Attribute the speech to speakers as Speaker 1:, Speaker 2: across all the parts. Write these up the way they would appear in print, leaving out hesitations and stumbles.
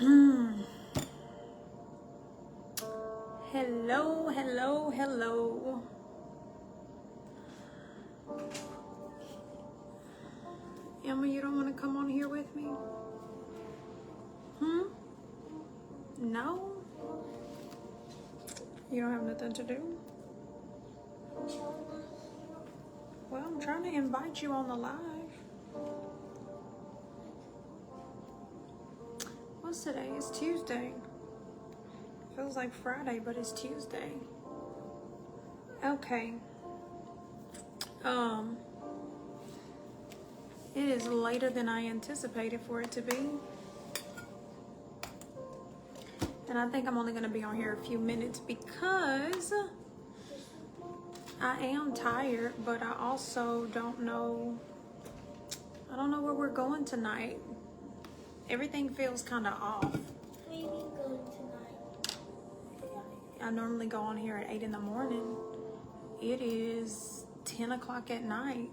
Speaker 1: Hello, hello, hello. Emma, you don't want to come on here with me? No? You don't have nothing to do? Well, I'm trying to invite you on the live. What's today? It's Tuesday. Feels like Friday, but it's Tuesday. Okay. It is later than I anticipated for it to be. And I think I'm only going to be on here a few minutes because I am tired, but I also don't know. I don't know where we're going tonight. Everything feels kind of off.
Speaker 2: Where are you going tonight?
Speaker 1: I normally go on here at 8 in the morning. It is 10 o'clock at night.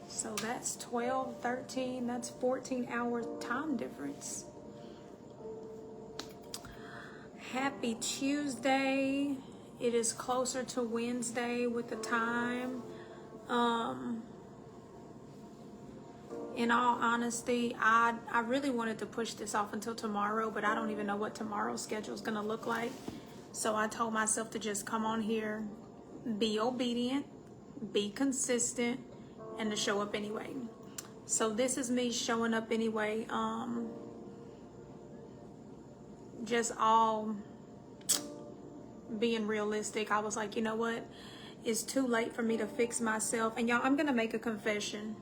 Speaker 1: So that's 12, 13, that's 14-hour time difference. Happy Tuesday. It is closer to Wednesday with the time. In all honesty, I really wanted to push this off until tomorrow, but I don't even know what tomorrow's schedule is going to look like. So I told myself to just come on here, be obedient, be consistent, and to show up anyway. So this is me showing up anyway. Just all being realistic. I was like, you know what? It's too late for me to fix myself. And y'all, I'm going to make a confession.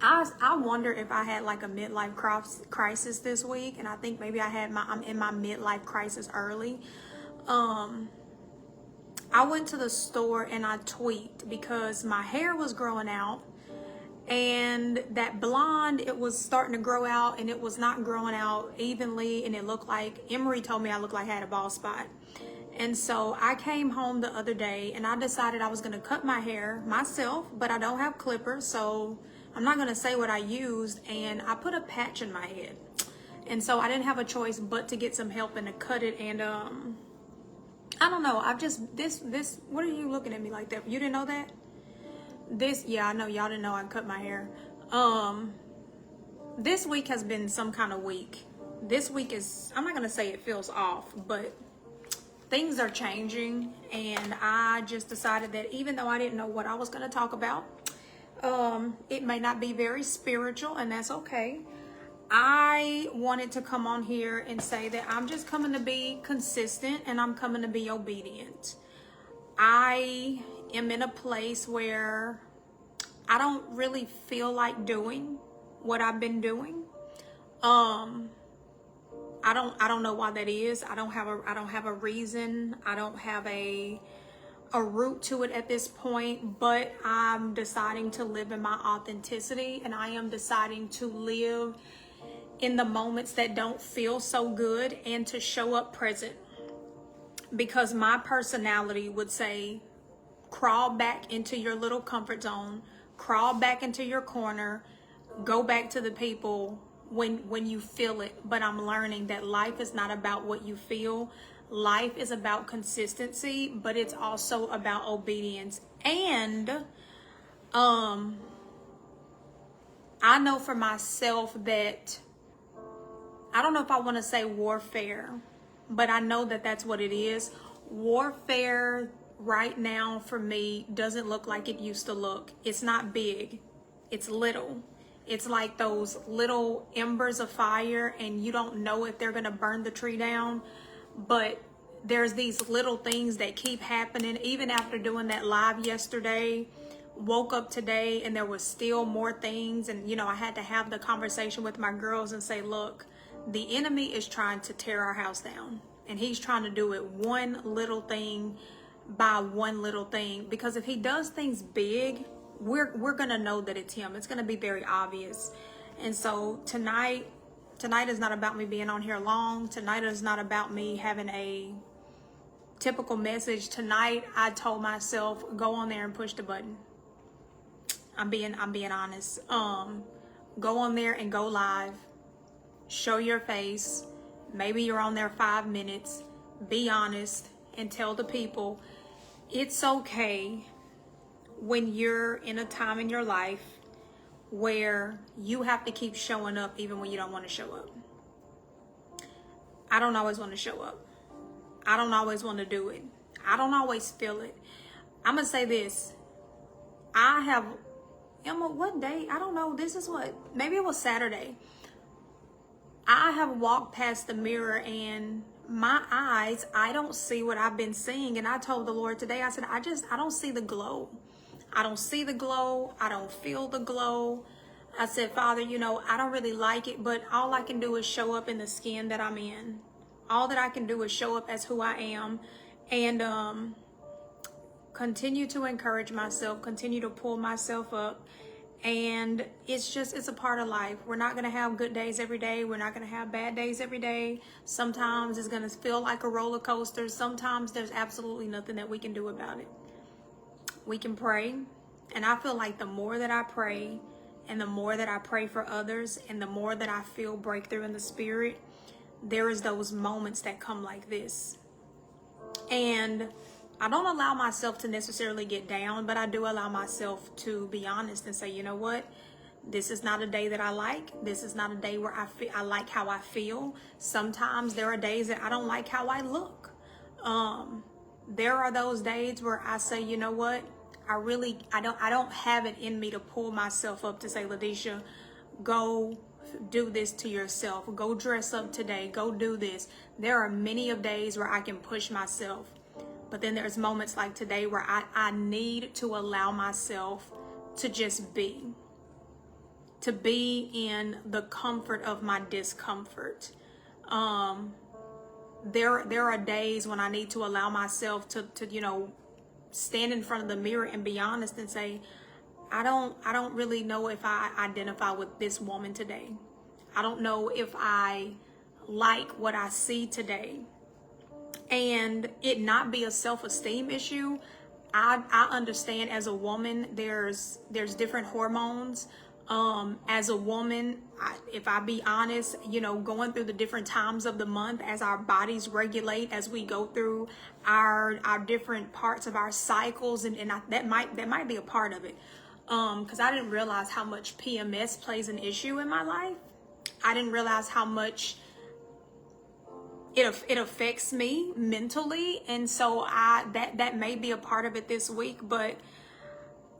Speaker 1: I wonder if I had like a midlife crisis this week, and I think maybe I'm in my midlife crisis early. I went to the store and I tweaked because my hair was growing out, and that blonde, it was starting to grow out, and it was not growing out evenly, and it looked like, Emery told me I looked like I had a bald spot. And so I came home the other day and I decided I was going to cut my hair myself, but I don't have clippers, so I'm not going to say what I used, and I put a patch in my head. And so I didn't have a choice but to get some help and to cut it. And I don't know, I've just, this, what are you looking at me like that? You didn't know that? Yeah, I know y'all didn't know I cut my hair. This week has been some kind of week. This week is, I'm not going to say it feels off, but things are changing. And I just decided that even though I didn't know what I was going to talk about, it may not be very spiritual, and that's okay. I wanted to come on here and say that I'm just coming to be consistent, and I'm coming to be obedient. I am in a place where I don't really feel like doing what I've been doing. I don't know why that is. I don't have a reason. I don't have a root to it at this point, but I'm deciding to live in my authenticity, and I am deciding to live in the moments that don't feel so good and to show up present, because my personality would say, crawl back into your little comfort zone, crawl back into your corner, go back to the people when you feel it. But I'm learning that life is not about what you feel. Life is about consistency, but it's also about obedience. And I know for myself that, I don't know if I want to say warfare, but I know that that's what it is. Warfare right now for me doesn't look like it used to look. It's not big, it's little. It's like those little embers of fire, and you don't know if they're going to burn the tree down. But there's these little things that keep happening. Even after doing that live yesterday, woke up today and there was still more things. And, you know, I had to have the conversation with my girls and say, look, the enemy is trying to tear our house down. And he's trying to do it one little thing by one little thing. Because if he does things big, we're going to know that it's him. It's going to be very obvious. And so tonight is not about me being on here long. Tonight is not about me having a typical message. Tonight, I told myself, go on there and push the button. I'm being honest. Go on there and go live. show your face. Maybe you're on there 5 minutes. Be honest and tell the people it's okay when you're in a time in your life where you have to keep showing up even when you don't want to show up. I don't always want to show up. I don't always want to do it. I don't always feel it. I'm going to say this. Emma, what day? I don't know. This is what, maybe it was Saturday. I have walked past the mirror and my eyes, I don't see what I've been seeing. And I told the Lord today, I said, I don't see the glow. I don't see the glow. I don't feel the glow. I said, Father, I don't really like it, but all I can do is show up in the skin that I'm in. All that I can do is show up as who I am and continue to encourage myself, continue to pull myself up. And it's a part of life. We're not going to have good days every day. We're not going to have bad days every day. Sometimes it's going to feel like a roller coaster. Sometimes there's absolutely nothing that we can do about it. We can pray. And I feel like the more that I pray and the more that I pray for others and the more that I feel breakthrough in the spirit, there is those moments that come like this. And I don't allow myself to necessarily get down, but I do allow myself to be honest and say, you know what? This is not a day that I like. This is not a day where I like how I feel. Sometimes there are days that I don't like how I look. There are those days where I say, you know what? I don't have it in me to pull myself up to say, Ladisha, go do this to yourself. Go dress up today. Go do this. There are many of days where I can push myself. But then there's moments like today where I need to allow myself to just be. To be in the comfort of my discomfort. There are days when I need to allow myself to stand in front of the mirror and be honest and say, I don't really know if I identify with this woman today. I don't know if I like what I see today. And it not be a self-esteem issue. I understand as a woman, there's different hormones. As a woman, if I be honest, going through the different times of the month as our bodies regulate, as we go through our different parts of our cycles, and that might be a part of it. Because I didn't realize how much PMS plays an issue in my life. I didn't realize how much it affects me mentally, and so that may be a part of it this week, but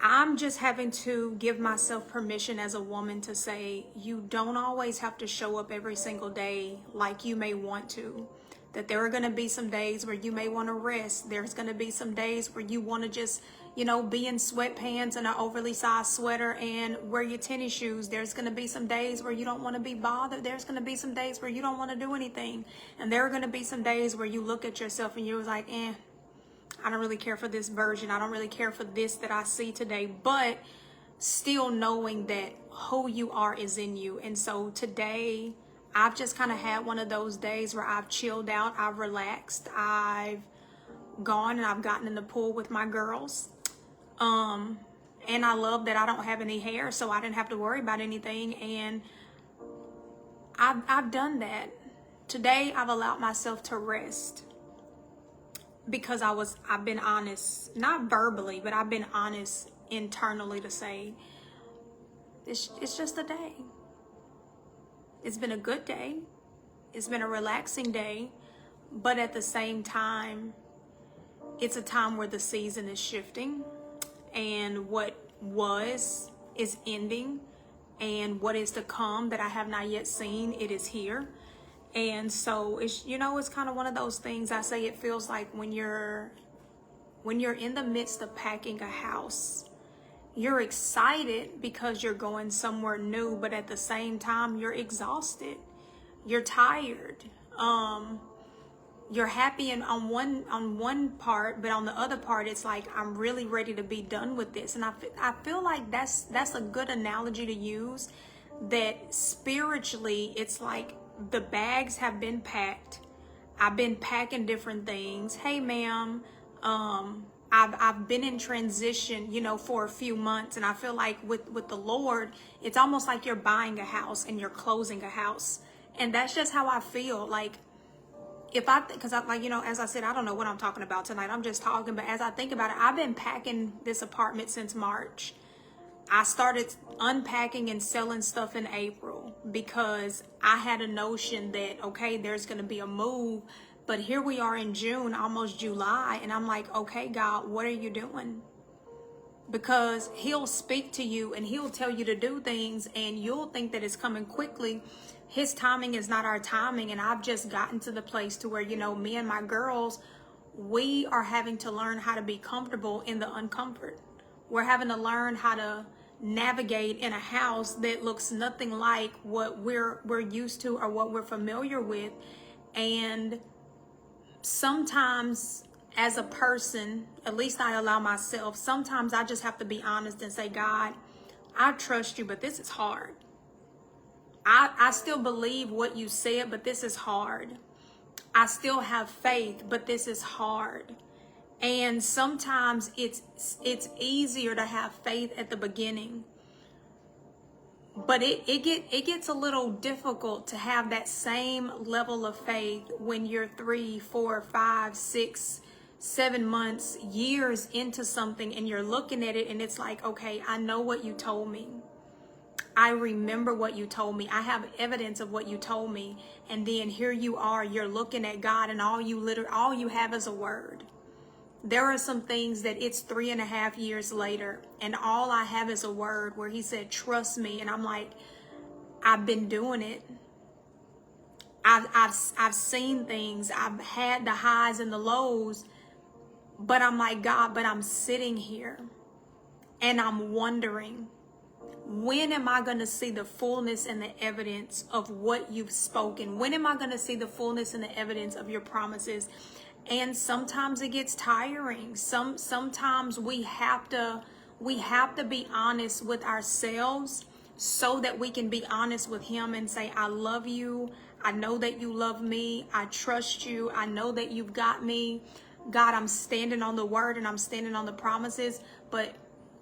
Speaker 1: I'm just having to give myself permission as a woman to say, you don't always have to show up every single day like you may want to. That there are going to be some days where you may want to rest. There's going to be some days where you want to just, be in sweatpants and an overly sized sweater and wear your tennis shoes. There's going to be some days where you don't want to be bothered. There's going to be some days where you don't want to do anything. And there are going to be some days where you look at yourself and you're like, I don't really care for this version. I don't really care for this that I see today. But still knowing that who you are is in you. And so today, I've just kind of had one of those days where I've chilled out, I've relaxed, I've gone and I've gotten in the pool with my girls. And I love that I don't have any hair, so I didn't have to worry about anything. And I've done that. Today, I've allowed myself to rest because I've been honest, not verbally, but I've been honest internally to say, it's just a day. It's been a good day. It's been a relaxing day. But at the same time, it's a time where the season is shifting. And what was is ending. And what is to come that I have not yet seen, it is here. And so it's, it's kind of one of those things. I say it feels like when you're in the midst of packing a house, you're excited because you're going somewhere new, but at the same time, you're exhausted. You're tired. You're happy on one part, but on the other part, it's like, I'm really ready to be done with this. And I feel like that's a good analogy to use, that spiritually, it's like the bags have been packed. I've been packing different things. Hey, ma'am, I've been in transition, for a few months. And I feel like with the Lord, it's almost like you're buying a house and you're closing a house. And that's just how I feel. Like, because I, like, as I said, I don't know what I'm talking about tonight. I'm just talking. But as I think about it, I've been packing this apartment since March. I started unpacking and selling stuff in April because I had a notion that, okay, there's going to be a move. But here we are in June, almost July. And I'm like, okay, God, what are you doing? Because he'll speak to you and he'll tell you to do things and you'll think that it's coming quickly. His timing is not our timing. And I've just gotten to the place to where, me and my girls, we are having to learn how to be comfortable in the uncomfort. We're having to learn how to navigate in a house that looks nothing like what we're used to or what we're familiar with. And sometimes as a person, at least I allow myself, sometimes I just have to be honest and say, God, I trust you, but this is hard. I still believe what you said, but this is hard. I still have faith, but this is hard. And sometimes it's easier to have faith at the beginning. But it gets a little difficult to have that same level of faith when you're 3, 4, 5, 6, 7 months, years into something and you're looking at it and it's like, okay, I know what you told me. I remember what you told me. I have evidence of what you told me. And then here you are, you're looking at God and all you have is a word. There are some things that it's 3.5 years later and all I have is a word where he said, trust me. And I'm like, I've been doing it. I've seen things. I've had the highs and the lows, but I'm like, God, but I'm sitting here and I'm wondering, when am I going to see the fullness and the evidence of what you've spoken? When am I going to see the fullness and the evidence of your promises? And sometimes it gets tiring. Sometimes we have to be honest with ourselves so that we can be honest with him and say, I love you. I know that you love me. I trust you. I know that you've got me. God, I'm standing on the word and I'm standing on the promises. But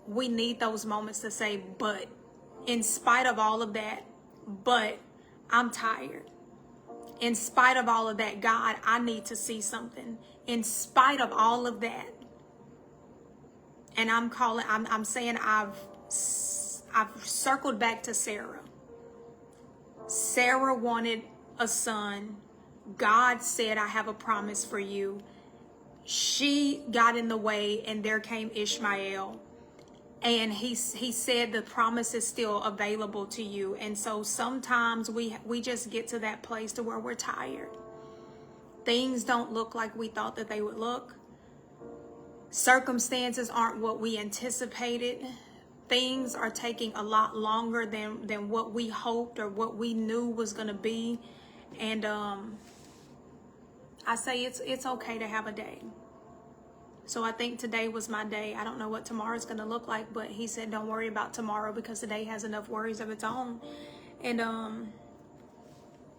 Speaker 1: we need those moments to say, but in spite of all of that, but I'm tired. In spite of all of that, God, I need to see something. In spite of all of that. And I'm saying I've circled back to Sarah. Sarah wanted a son. God said, I have a promise for you. She got in the way and there came Ishmael. And he said the promise is still available to you. And so sometimes we just get to that place to where we're tired. Things don't look like we thought that they would look. Circumstances aren't what we anticipated. Things are taking a lot longer than what we hoped or what we knew was going to be. And I say it's okay to have a day. So I think today was my day. I don't know what tomorrow's going to look like, but he said, don't worry about tomorrow because today has enough worries of its own. And,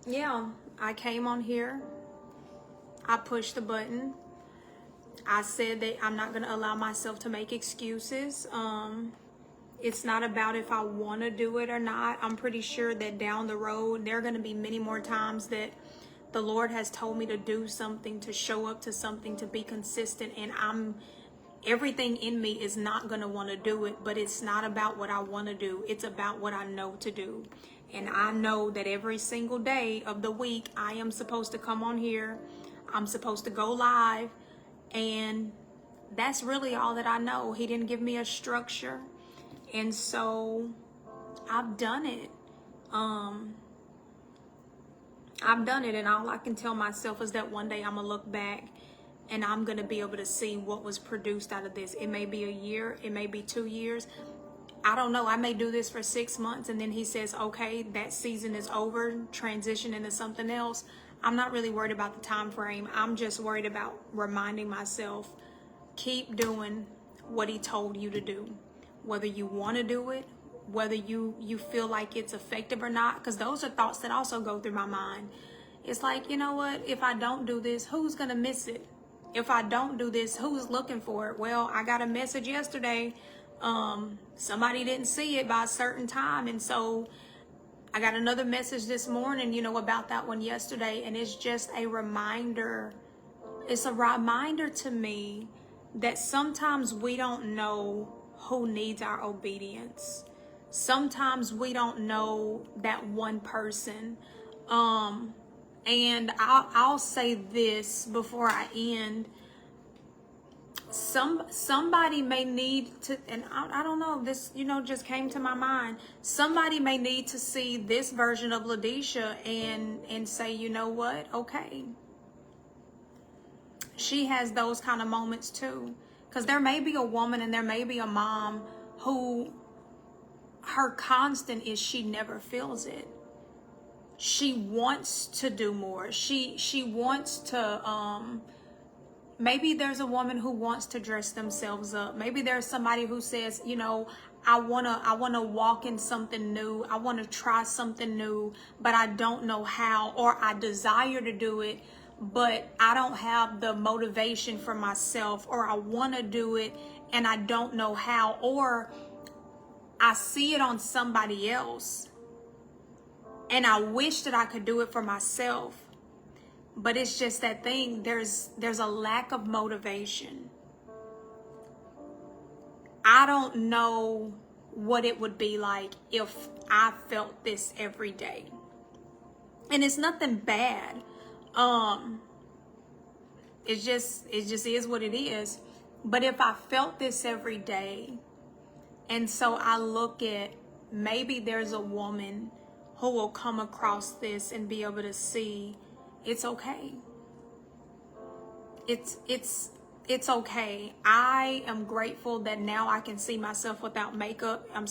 Speaker 1: yeah, I came on here. I pushed the button. I said that I'm not going to allow myself to make excuses. It's not about if I want to do it or not. I'm pretty sure that down the road, there are going to be many more times that the Lord has told me to do something, to show up to something, to be consistent. And everything in me is not going to want to do it, but it's not about what I want to do. It's about what I know to do. And I know that every single day of the week, I am supposed to come on here. I'm supposed to go live. And that's really all that I know. He didn't give me a structure. And so I've done it. I've done it, and all I can tell myself is that one day I'm going to look back and I'm going to be able to see what was produced out of this. It may be a year, it may be 2 years. I don't know. I may do this for 6 months and then he says, okay, that season is over, transition into something else. I'm not really worried about the time frame. I'm just worried about reminding myself, keep doing what he told you to do. Whether you want to do it, whether you feel like it's effective or not, because those are thoughts that also go through my mind. It's like, you know what, if I don't do this, who's going to miss it? If I don't do this, who's looking for it? Well, I got a message yesterday. Somebody didn't see it by a certain time. And so I got another message this morning, you know, about that one yesterday, and it's just a reminder. It's a reminder to me that sometimes we don't know who needs our obedience. Sometimes we don't know that one person. And I'll say this before I end. Somebody may need to, and I don't know, this, you know, just came to my mind. Somebody may need to see this version of Ladisha and say, you know what, okay, she has those kind of moments too. Because there may be a woman and there may be a mom who her constant is she never feels it. She wants to do more. She wants to maybe there's a woman who wants to dress themselves up. Maybe there's somebody who says, you know, I wanna walk in something new. I wanna try something new, but I don't know how, or I desire to do it, but I don't have the motivation for myself, or I wanna do it and I don't know how, or I see it on somebody else and I wish that I could do it for myself. But it's just that thing, there's a lack of motivation. I don't know what it would be like if I felt this every day. And it's nothing bad. It just is what it is. But if I felt this every day, and so I look at, maybe there's a woman who will come across this and be able to see it's okay. It's okay. I am grateful that now I can see myself without makeup. I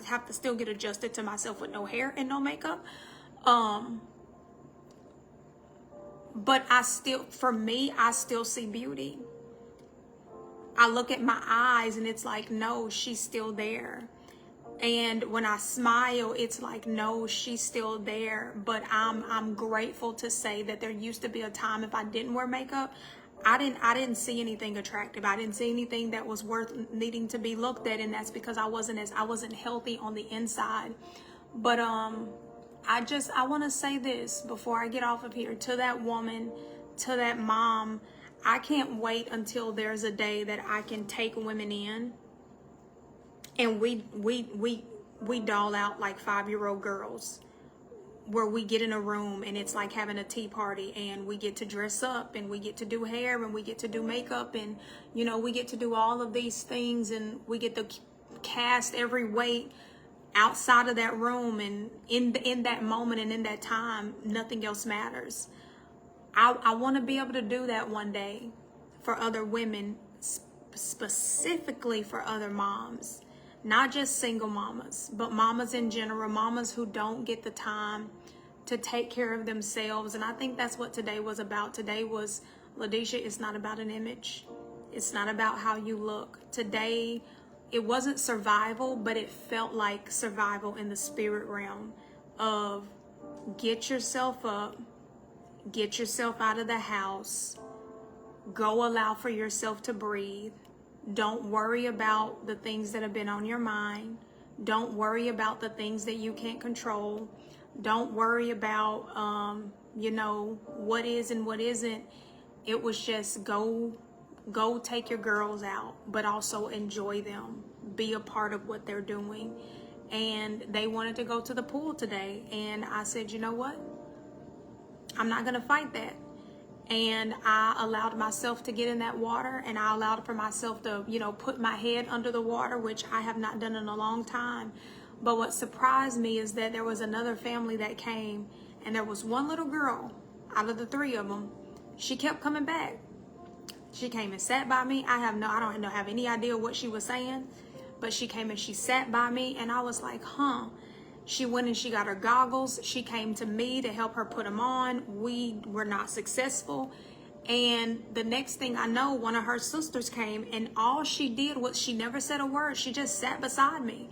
Speaker 1: have to still get adjusted to myself with no hair and no makeup. But for me, I still see beauty. I look at my eyes and it's like, no, she's still there. And when I smile, it's like, no, she's still there. But I'm grateful to say that there used to be a time if I didn't wear makeup, I didn't see anything attractive. I didn't see anything that was worth needing to be looked at, and that's because I wasn't healthy on the inside. But I want to say this before I get off of here to that woman, to that mom. I can't wait until there's a day that I can take women in and we doll out like 5-year-old girls, where we get in a room and it's like having a tea party, and we get to dress up and we get to do hair and we get to do makeup, and you know, we get to do all of these things, and we get to cast every weight outside of that room, and in that moment and in that time, nothing else matters. I want to be able to do that one day for other women, specifically for other moms. Not just single mamas, but mamas in general, mamas who don't get the time to take care of themselves. And I think that's what today was about. Today was, Ladisha, it's not about an image. It's not about how you look. Today, it wasn't survival, but it felt like survival in the spirit realm of get yourself up, get yourself out of the house, go allow for yourself to breathe. Don't worry about the things that have been on your mind. Don't worry about the things that you can't control. Don't worry about, you know, what is and what isn't. It was just go take your girls out, but also enjoy them. Be a part of what they're doing. And they wanted to go to the pool today. And I said, you know what? I'm not going to fight that. And I allowed myself to get in that water, and I allowed for myself to, you know, put my head under the water, which I have not done in a long time. But what surprised me is that there was another family that came, and there was one little girl out of the 3 of them. She kept coming back. She came and sat by me. I don't have any idea what she was saying, but she came and she sat by me, and I was like, huh. She went and she got her goggles. She came to me to help her put them on. We were not successful. And the next thing I know, one of her sisters came, and all she did was she never said a word. She just sat beside me.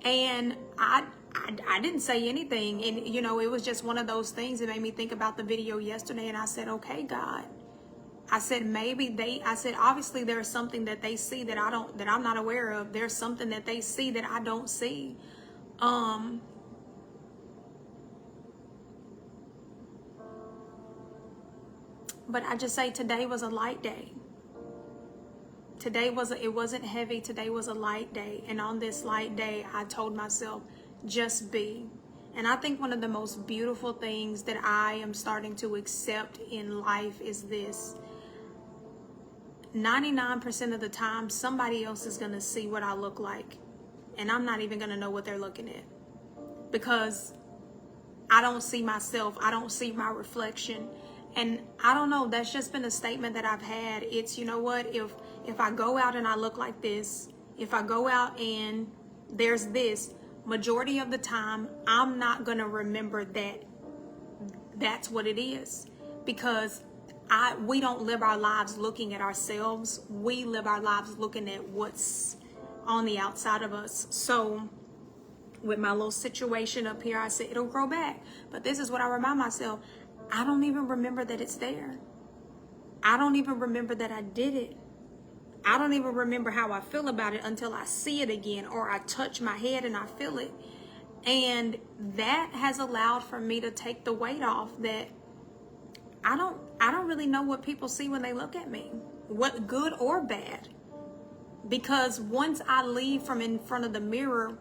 Speaker 1: And I didn't say anything. And, you know, it was just one of those things that made me think about the video yesterday. And I said, okay, God. I said, obviously there's something that they see that I'm not aware of. There's something that they see that I don't see. But I just say today was a light day. It wasn't heavy. Today was a light day. And on this light day, I told myself, just be. And I think one of the most beautiful things that I am starting to accept in life is this. 99% of the time, somebody else is going to see what I look like. And I'm not even going to know what they're looking at. Because I don't see myself. I don't see my reflection. And I don't know, that's just been a statement that I've had. It's, you know what, if I go out and I look like this, if I go out and there's this, majority of the time, I'm not going to remember that that's what it is. Because we don't live our lives looking at ourselves. We live our lives looking at what's on the outside of us. So with my little situation up here, I said it'll grow back. But this is what I remind myself. I don't even remember that it's there. I don't even remember that I did it. I don't even remember how I feel about it until I see it again, or I touch my head and I feel it. And that has allowed for me to take the weight off that I don't really know what people see when they look at me, what good or bad. Because once I leave from in front of the mirror,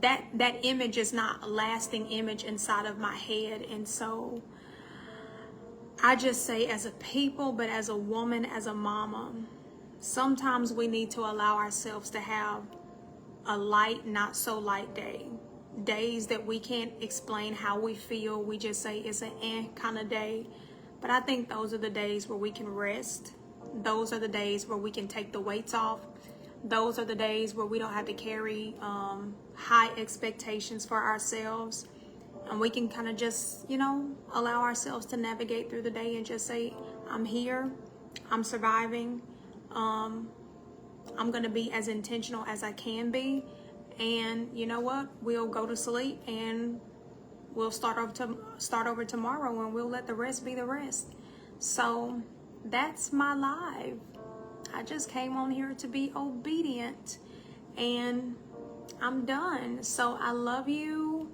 Speaker 1: that image is not a lasting image inside of my head. And so I just say, as a people, but as a woman, as a mama, sometimes we need to allow ourselves to have a light, not so light day. Days that we can't explain how we feel. We just say it's an kind of day. But I think those are the days where we can rest. Those are the days where we can take the weights off. Those are the days where we don't have to carry high expectations for ourselves. And we can kind of just, allow ourselves to navigate through the day and just say, I'm here, I'm surviving. I'm going to be as intentional as I can be. And you know what? We'll go to sleep and we'll start over tomorrow, and we'll let the rest be the rest. So that's my live. I just came on here to be obedient, and I'm done. So I love you.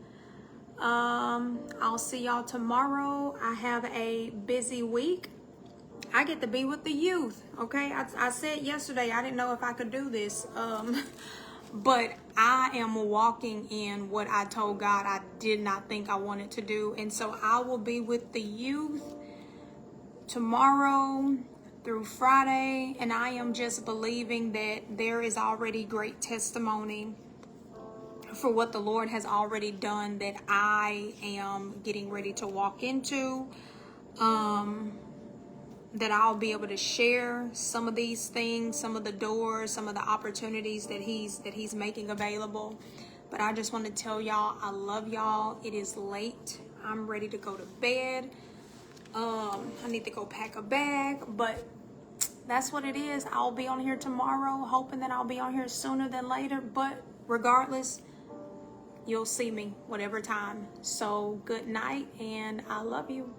Speaker 1: I'll see y'all tomorrow. I have a busy week. I get to be with the youth. Okay. I said yesterday, I didn't know if I could do this. But I am walking in what I told God I did not think I wanted to do. And so I will be with the youth tomorrow through Friday. And I am just believing that there is already great testimony for what the Lord has already done that I am getting ready to walk into. That I'll be able to share some of these things, some of the doors, some of the opportunities that he's making available. But I just want to tell y'all, I love y'all. It is late. I'm ready to go to bed. I need to go pack a bag, but that's what it is. I'll be on here tomorrow, hoping that I'll be on here sooner than later. But regardless, you'll see me whatever time. So good night, and I love you.